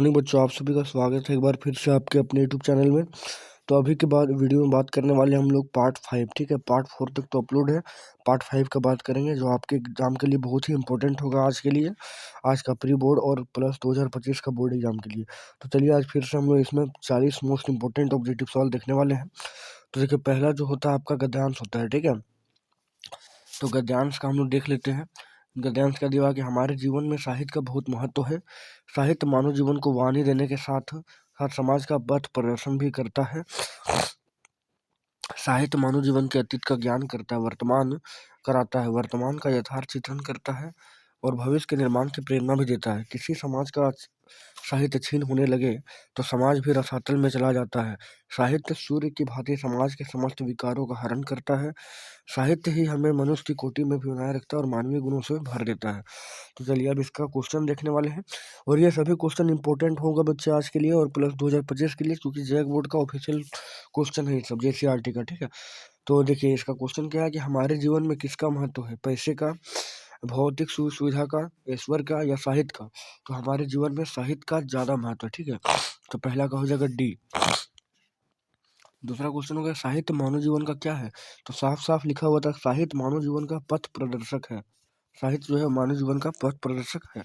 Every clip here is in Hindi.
मॉर्निंग बच्चों, आप सभी का स्वागत है एक बार फिर से आपके अपने यूट्यूब चैनल में। तो अभी के बाद वीडियो में बात करने वाले हम लोग पार्ट 5, ठीक है। पार्ट 4 तक तो अपलोड है, पार्ट 5 का बात करेंगे जो आपके एग्जाम के लिए बहुत ही इंपॉर्टेंट होगा आज के लिए, आज का प्री बोर्ड और प्लस 2025 का बोर्ड एग्जाम के लिए। तो चलिए आज फिर से हम लोग इसमें 40 मोस्ट इंपॉर्टेंट ऑब्जेक्टिव सवाल देखने वाले हैं। तो देखिए, पहला जो होता है आपका गद्यांश होता है, ठीक है। तो गद्यांश का हम लोग देख लेते हैं। गद्यांश का दिया कि हमारे जीवन में साहित्य का बहुत महत्व है। साहित्य मानव जीवन को वाणी देने के साथ साथ समाज का पथ प्रदर्शन भी करता है। साहित्य मानव जीवन के अतीत का ज्ञान करता है, वर्तमान कराता है, वर्तमान का यथार्थ चित्रण करता है और भविष्य के निर्माण की प्रेरणा भी देता है। किसी समाज का साहित्य छीन होने लगे तो समाज भी रसातल में चला जाता है। साहित्य सूर्य की भांति समाज के समस्त विकारों का हरण करता है। साहित्य ही हमें मनुष्य की कोटि में भी बनाए रखता है और मानवीय गुणों से भर देता है। तो चलिए अब इसका क्वेश्चन देखने वाले हैं और ये सभी क्वेश्चन इंपॉर्टेंट होगा बच्चे आज के लिए और प्लस 2025 के लिए, क्योंकि जैक बोर्ड का ऑफिशियल क्वेश्चन है सब JCRT का, ठीक है। तो देखिए इसका क्वेश्चन क्या है कि हमारे जीवन में किसका महत्व है, पैसे का, भौतिक सुख सुविधा का, ईश्वर का या साहित्य का। तो हमारे जीवन में साहित्य का ज्यादा महत्व है, ठीक है। तो पहला का हो जाएगा डी। दूसरा क्वेश्चन हो गया साहित्य मानव जीवन का क्या है। तो साफ साफ लिखा हुआ था साहित्य मानव जीवन का पथ प्रदर्शक है। साहित्य जो है मानव जीवन का पथ प्रदर्शक है।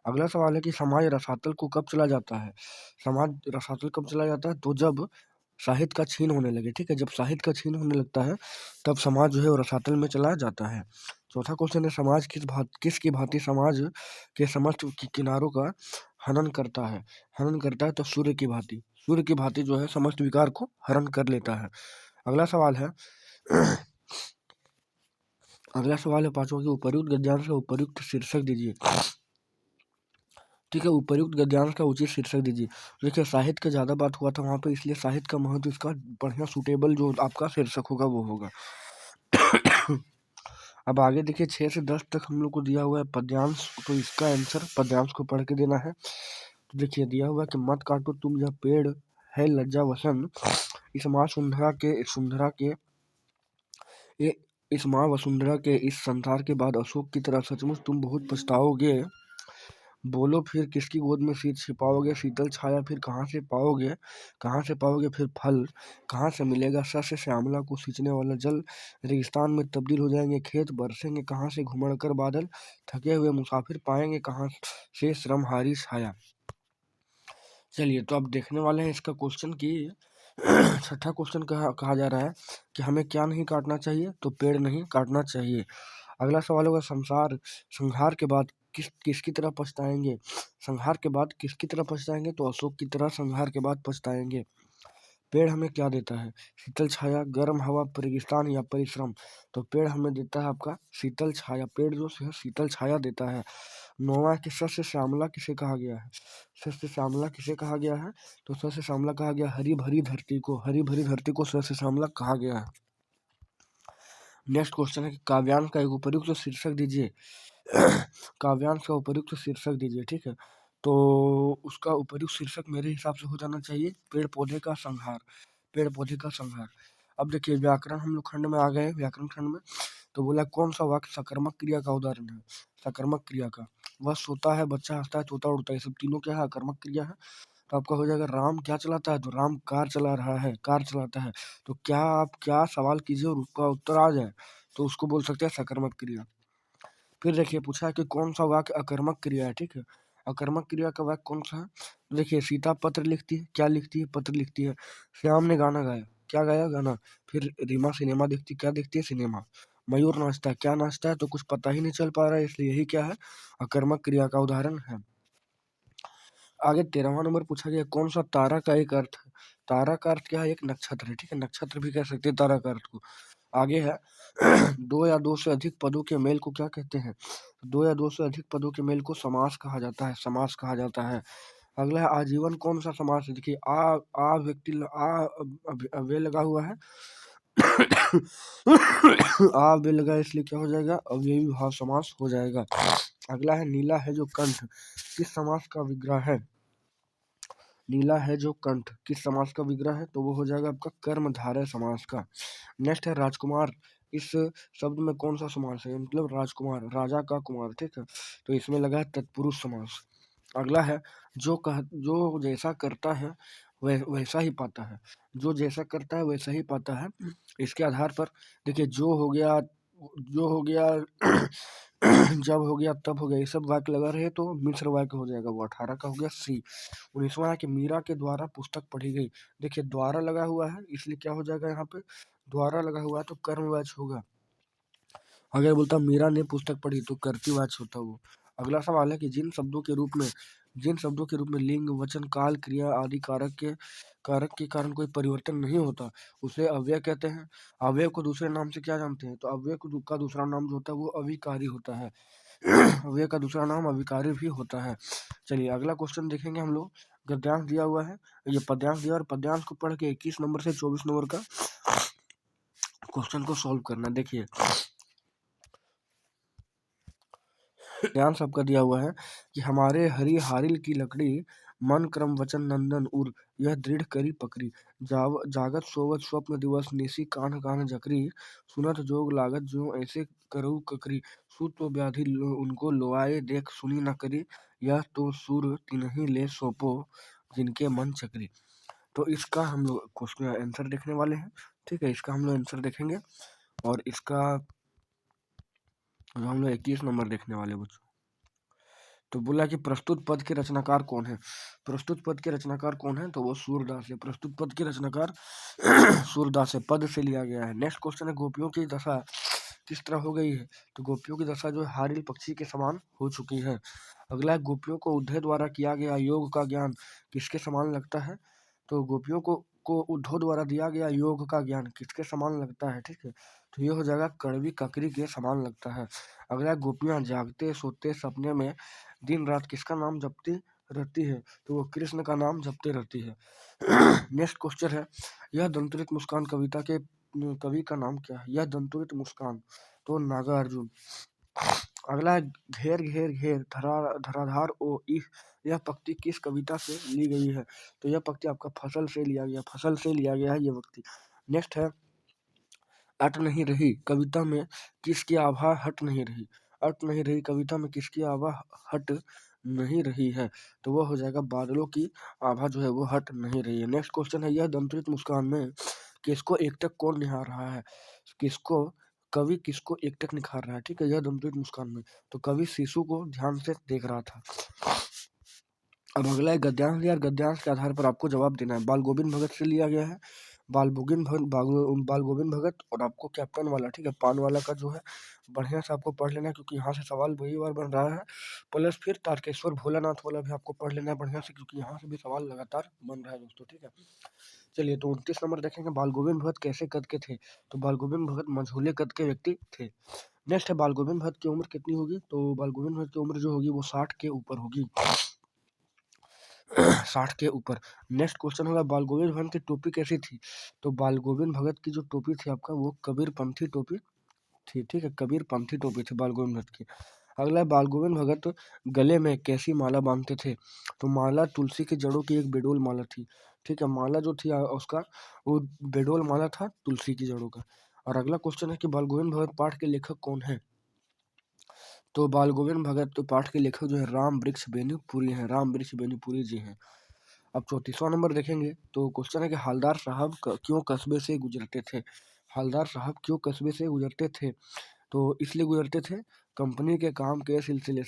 अगला सवाल है कि समाज रसातल को कब चला जाता है। समाज रसातल कब चला जाता है, तो जब साहित्य का छीन होने लगे, ठीक है। जब साहित्य का छीन होने लगता है तब समाज जो है वो रसातल में चला जाता है। चौथा क्वेश्चन है समाज किसकी भांति समाज के समस्त किनारों का हनन करता है। हनन करता है तो सूर्य की भांति, सूर्य की भांति जो है समस्त विकार को हरण कर लेता है। अगला सवाल है अगला सवाल है पांचवा कि उपर्युक्त गद्यांश का उपर्युक्त शीर्षक दीजिए, ठीक है। उपर्युक्त गद्यांश का उचित शीर्षक दीजिए। देखिए साहित्य का ज़्यादा बात हुआ था वहाँ पे, इसलिए साहित्य का महत्व इसका बढ़िया सूटेबल जो आपका शीर्षक होगा वो होगा। अब आगे देखिए 6 से 10 तक हम लोग को दिया हुआ है पद्यांश, तो इसका आंसर पद्यांश को पढ़ के देना है। तो देखिए दिया हुआ है कि मत काटो तुम यह पेड़ है लज्जा वसन, इस माँ सुंदरा के ये इस माँ वसुंधरा के इस संसार के बाद अशोक की तरह सचमुच तुम बहुत पछताओगे। बोलो फिर किसकी गोद में शीत छिपाओगे, शीतल छाया फिर कहाँ से पाओगे, कहाँ से पाओगे फिर फल, कहाँ से मिलेगा शस्य श्यामला को सींचने वाला जल। रेगिस्तान में तब्दील हो जाएंगे खेत, बरसेंगे कहाँ से घुमड़ कर बादल, थके हुए मुसाफिर पाएंगे कहाँ से श्रमहारी छाया। चलिए तो अब देखने वाले हैं इसका क्वेश्चन की छठा क्वेश्चन कहा जा रहा है कि हमें क्या नहीं काटना चाहिए, तो पेड़ नहीं काटना चाहिए। अगला सवाल होगा संहार के बाद किसकी तरह पछताएंगे। संहार के बाद किसकी तरह पछताएंगे, तो अशोक की तरह संहार के बाद पछताएंगे। पेड़ हमें क्या देता है, शीतल छाया, गर्म हवा, रेगिस्तान या परिश्रम। तो पेड़ हमें देता है आपका शीतल छाया, पेड़ जो है शीतल छाया देता है। नौवां कि सस्य श्यामला किसे कहा गया है। सस्य श्यामला किसे कहा गया है, तो सस्य श्यामला कहा गया हरी भरी धरती को, हरी भरी धरती को सस्य श्यामला कहा गया है। नेक्स्ट क्वेश्चन है कि काव्यांश का एक उपयुक्त शीर्षक दीजिए। काव्यांश का उपयुक्त शीर्षक दीजिए, ठीक है। तो उसका उपयुक्त शीर्षक मेरे हिसाब से हो जाना चाहिए पेड़ पौधे का संहार, पेड़ पौधे का संहार। अब देखिए व्याकरण हम लोग खंड में आ गए, व्याकरण खंड में तो बोला कौन सा वाक्य सकर्मक क्रिया का उदाहरण है। सकर्मक क्रिया का, वह सोता है, बच्चा हंसता है, तोता उड़ता है, सब तीनों क्या है, आकर्मक क्रिया है। तो आपका हो जाएगा राम क्या चलाता है, तो राम कार चला रहा है, कार चलाता है। तो क्या आप क्या सवाल कीजिए और उसका उत्तर आ जाए तो उसको बोल सकते हैं सकर्मक क्रिया। फिर देखिए पूछा है कि कौन सा वाक्य अकर्मक क्रिया है, ठीक है। अकर्मक क्रिया का वाक्य कौन सा है, तो देखिए सीता पत्र लिखती है, क्या लिखती है, पत्र लिखती है। श्याम ने गाना गाया, क्या गाया, गाना। फिर रीमा सिनेमा देखती, क्या देखती है, सिनेमा। मयूर नाचता है, क्या नाचता है, तो कुछ पता ही नहीं चल पा रहा है, इसलिए यही क्या है, अकर्मक क्रिया का उदाहरण है। आगे 13वां नंबर पूछा गया कौन सा तारा का एक अर्थ है। तारा का अर्थ क्या है, एक नक्षत्र है, ठीक है। नक्षत्र भी कह सकते हैं तारा का अर्थ को। आगे है दो या दो से अधिक पदों के मेल को क्या कहते हैं। दो या दो से अधिक पदों के मेल को समास कहा जाता है, समास कहा जाता है। अगला है आजीवन कौन सा समास है, देखिए आ व्यक्ति वे लगा हुआ है आ वे लगा इसलिए क्या हो जाएगा, अव्ययी भाव समास हो जाएगा। अगला है नीला है जो कंठ किस समास का विग्रह है। नीला है जो कंठ किस समास का विग्रह है, तो वो हो जाएगा आपका कर्मधारय समास का। नेक्स्ट है राजकुमार, इस शब्द में कौन सा समास है, मतलब राजकुमार, राजा का कुमार, ठीक है। तो इसमें लगा है तत्पुरुष समास। अगला है जो जैसा करता है वैसा ही पाता है। जो जैसा करता है वैसा ही पाता है। इसके आधार पर देखिए जो हो गया जब हो गया तब हो गया, ये सब वाक्य लगा रहे तो मिश्र वाक्य हो जाएगा। वो 18 का हो गया सी। 19वां है कि मीरा के द्वारा पुस्तक पढ़ी गई। देखिए द्वारा लगा हुआ है इसलिए क्या हो जाएगा, यहाँ पे द्वारा लगा हुआ है तो कर्मवाच्य होगा। अगर बोलता मीरा ने पुस्तक पढ़ी तो कर्तृवाच्य होता वो। अगला सवाल है कि जिन शब्दों के रूप में लिंग, वचन, काल, क्रिया आदि कारक के कारण कोई परिवर्तन नहीं होता उसे अव्यय कहते हैं। अव्यय को दूसरे नाम से क्या जानते हैं, तो अव्यय का दूसरा नाम जो होता है वो अविकारी होता है। अव्यय का दूसरा नाम अविकारी भी होता है। चलिए अगला क्वेश्चन देखेंगे हम लोग। गद्यांश दिया हुआ है, ये पद्यांश दिया और पद्यांश को पढ़ के 21 नंबर से 24 नंबर का क्वेश्चन को सॉल्व करना। देखिए ध्यान सबका दिया हुआ है कि हमारे हरी हारिल की लकड़ी मन क्रम वचन नंदन उर यह दृढ़ करी पकड़ी जागत सोवत स्वप्न दिवस निशी कान्ह कान्ह जकरी सुनत जोग लागत जो ऐसे करऊ ककरी सुत तो व्याधि उनको लोआए देख सुनी न करी यह तो सुर तिन्ही ले सोपो जिनके मन चकरी। तो इसका हम लोग क्वेश्चन आंसर देखने वाले हैं। ठीक है, इसका हम लोग आंसर देखेंगे और इसका हम लोग 21 नंबर देखने वाले बच्चों। तो बोला कि प्रस्तुत पद के रचनाकार कौन है। प्रस्तुत पद के रचनाकार कौन है, तो वो सूरदास है। प्रस्तुत पद के रचनाकार सूरदास है, पद से लिया गया है। नेक्स्ट क्वेश्चन है गोपियों की दशा किस तरह हो गई है, तो गोपियों की दशा जो है हारिल पक्षी के समान हो चुकी है। अगला है गोपियों को उद्धव द्वारा किया गया योग का ज्ञान किसके समान लगता है, तो गोपियों को उद्धव द्वारा दिया गया योग का ज्ञान किसके समान लगता है। ठीक है, तो ये हो जाएगा कड़वी ककरी के समान लगता है। अगला गोपियां जागते सोते सपने में दिन रात किसका नाम जपती रहती है, तो वो कृष्ण का नाम जपते रहती है। नेक्स्ट क्वेश्चन है यह दंतुरित मुस्कान कविता के कवि का नाम क्या है। यह दंतुरित मुस्कान तो नागार्जुन। अगला है घेर घेर घेर धराधार ओ इह यह पंक्ति किस कविता से ली गई है, तो यह पंक्ति आपका फसल से लिया गया है ये पंक्ति। नेक्स्ट है अट नहीं रही कविता में किसकी आभा हट नहीं रही। अट नहीं रही कविता में किसकी आभा हट नहीं रही है, तो वह हो जाएगा बादलों की आभा जो है वो हट नहीं रही है। नेक्स्ट क्वेश्चन है यह दंतुरित मुस्कान में किसको एकटक कौन निहार रहा है, कवि किसको एकटक निखार रहा है। ठीक है, यह दंतुरित मुस्कान में तो कवि शिशु को ध्यान से देख रहा था। अब अगला है गद्यांश दिया, गद्यांश के आधार पर आपको जवाब देना है। बाल गोविंद भगत से लिया गया है, बाल गोविंद भगत और आपको कैप्टन वाला, ठीक है, पान वाला का जो है बढ़िया से आपको पढ़ लेना है क्योंकि यहाँ से सवाल वही बार बन रहा है। प्लस फिर तारकेश्वर भोलानाथ वाला भी आपको पढ़ लेना है बढ़िया से क्योंकि यहाँ से भी सवाल लगातार बन रहा है दोस्तों। ठीक है, चलिए तो 29 नंबर देखेंगे बाल गोविंद भगत कैसे कद के थे, तो बाल गोविंद भगत मझोले कद के व्यक्ति थे। नेक्स्ट है बाल गोविंद भगत की उम्र कितनी होगी, तो बाल गोविंद भगत की उम्र जो होगी वो 60 के ऊपर होगी। 60 के ऊपर। नेक्स्ट क्वेश्चन होगा बाल गोविंद भगत की टोपी कैसी थी, तो बाल गोविंद भगत की जो टोपी थी आपका वो कबीरपंथी टोपी थी। ठीक है, कबीरपंथी टोपी थी बाल गोविंद भगत की। अगला है बाल गोविंद भगत गले में कैसी माला बांधते थे, तो माला तुलसी की जड़ों की एक बेडोल माला थी। ठीक है, माला जो थी उसका वो बेडोल माला था तुलसी की जड़ों का। और अगला क्वेश्चन है कि बाल गोविंद भगत पाठ के लेखक कौन है, तो बाल गोविंद भगत तो पाठ के लेखक जो है राम वृक्ष बेनीपुरी हैं, राम वृक्ष बेनीपुरी जी हैं। अब 34वां नंबर देखेंगे तो क्वेश्चन है कि हलदार साहब क्यों कस्बे से गुजरते थे। हलदार साहब क्यों कस्बे से गुजरते थे, तो इसलिए गुजरते थे कंपनी के काम के सिलसिले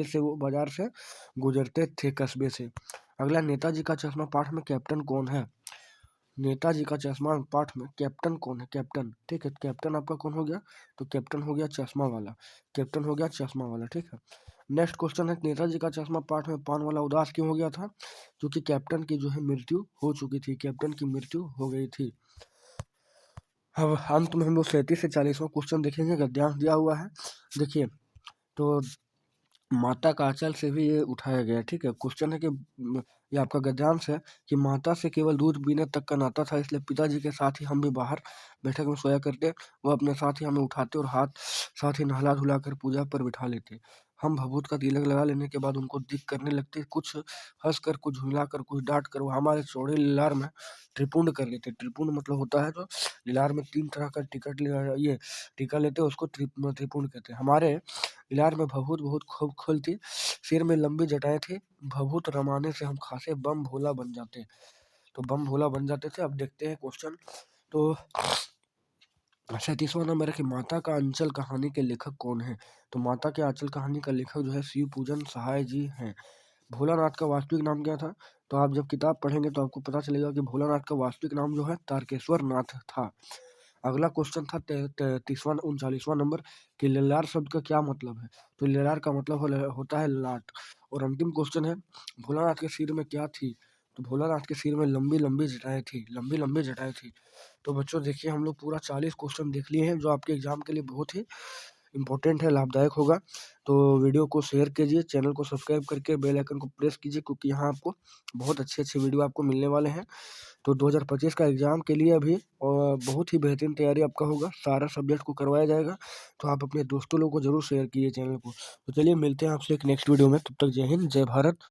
से, वो बाजार से गुजरते थे कस्बे से। अगला नेताजी का चश्मा पाठ में कैप्टन कौन है, नेताजी का चश्मा पाठ में कैप्टन कौन है, कैप्टन। ठीक है, कैप्टन आपका कौन हो गया, तो कैप्टन हो गया चश्मा वाला। ठीक है, नेक्स्ट क्वेश्चन है नेताजी का चश्मा पाठ में पान वाला उदास क्यों हो गया था, क्योंकि कैप्टन की जो है मृत्यु हो चुकी थी, कैप्टन की मृत्यु हो गई थी। अब अंत में हम लोग 37 से 40वां क्वेश्चन देखेंगे, गद्यांश दिया हुआ है। देखिए तो माता का आंचल से भी ये उठाया गया है। ठीक है, क्वेश्चन है कि ये आपका गद्यांश है कि माता से केवल दूध पीने तक का नाता था, इसलिए पिताजी के साथ ही हम भी बाहर बैठक में सोया करते, वो अपने साथ ही हमें उठाते और साथ ही नहला धुला कर पूजा पर बिठा लेते। हम भभूत का तिलक लगा लेने के बाद उनको दिख करने लगते, कुछ हँसकर, कुछ झुँलाकर, कुछ डाँटकर, वो हमारे चौड़े लीलार में त्रिपुंड कर लेते। त्रिपुंड मतलब होता है जो लीलार में 3 तरह का ये टीका लेते हैं, उसको त्रिपुंड कहते हैं। हमारे लीलार में भभूत बहुत खूब खुलती, सिर में लंबी जटाएँ थी, भभूत रमाने से हम खासे बम भोला बन जाते। तो बम भोला बन जाते थे। अब देखते हैं क्वेश्चन। तो 37वां नंबर है कि माता का अंचल कहानी के लेखक कौन है? तो माता के आंचल कहानी का लेखक जो है शिव पूजन सहाय जी हैं। भोलानाथ का वास्तविक नाम क्या था? तो आप जब किताब पढ़ेंगे तो आपको पता चलेगा कि भोलानाथ का वास्तविक नाम जो है तारकेश्वर नाथ था। अगला क्वेश्चन था 39वां नंबर कि लेलार शब्द का क्या मतलब है? तो लेलार का मतलब होता है लाट। और अंतिम क्वेश्चन है भोलानाथ के सिर में क्या थी? तो भोलानाथ के सिर में लंबी लंबी जटाएं थी, लंबी लंबी जटाएं थी। तो बच्चों देखिए हम लोग पूरा 40 क्वेश्चन देख लिए हैं, जो आपके एग्जाम के लिए बहुत ही इंपॉर्टेंट है, लाभदायक होगा। तो वीडियो को शेयर कीजिए, चैनल को सब्सक्राइब करके बेल आइकन को प्रेस कीजिए, क्योंकि यहाँ आपको बहुत अच्छे अच्छे वीडियो आपको मिलने वाले हैं। तो 2025 का एग्ज़ाम के लिए अभी बहुत ही बेहतरीन तैयारी आपका होगा, सारा सब्जेक्ट को करवाया जाएगा। तो आप अपने दोस्तों लोगों को ज़रूर शेयर कीजिए चैनल को। तो चलिए मिलते हैं आपसे एक नेक्स्ट वीडियो में, तब तक जय हिंद, जय भारत।